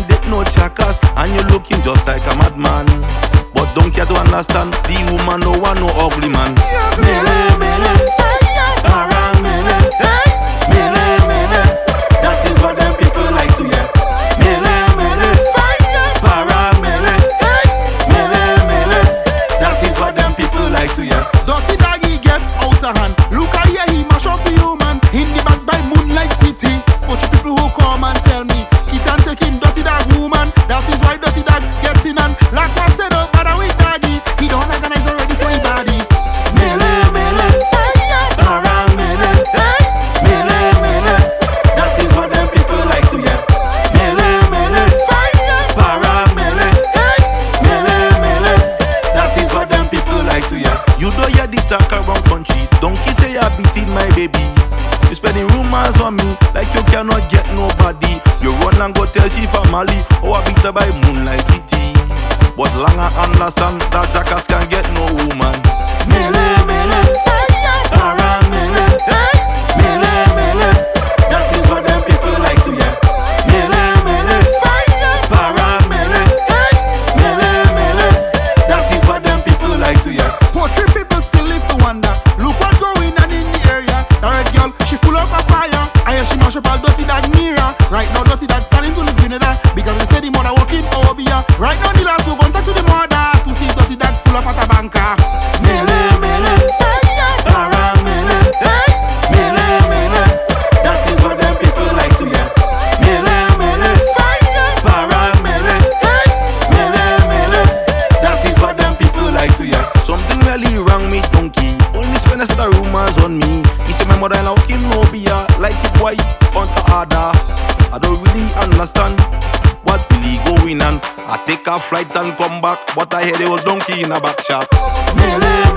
date no chakas, and you looking just like a madman. But don't care to understand, the woman no want no ugly man. Melay Melay, parang Melay, Melay Melay, that is what them people like to hear. Melay Melay, parang Melay, Melay Melay, that is what them people like to hear. Dirty doggy get out of hand. Look at here, he mash up the human. In the back by Moonlight City. Coach people who come and tell me, he can take him dirty dog woman. That is why dirty dog gets in and like I said up, but with doggy, he don't organize already for his body. Melay Melay, parang Melay, Melay Melay, that is what them people like to hear. Melay Melay, parang Melay, Melay Melay, that is what them people like to hear. You know you're the talk around country. Donkey say you're beating my baby. You spending rumors on me like you cannot get nobody. You run and go tell she family, oh I beat her by Moonlight City. But long I understand that jackass can get no woman. Melay Melay, parang Melay, Melay Melay, that is what them people like to hear. Melay Melay, parang Melay, Melay Melay, that is what them people like to hear. Poetry people still live to wonder. Look what's going on in the area. The red girl, she full up a fire. I hear she mash up all dirty dog mirror. Right now dirty dog planning to live in there because they say the mother working over here. Right now the last will contact to the mother to see dirty dog full up at a banker. Melay Melay, parang Melay, Melay Melay, that is what them people like to hear. Melay Melay, parang Melay, Melay Melay, that is what them people like to hear. Something really wrong with Donkey. Only spend the rumors on me. He said my mother-in-law him no beer, like it white on the order. I don't really understand what really going on. I take a flight and come back, but I hear the old donkey in a back shop. Melay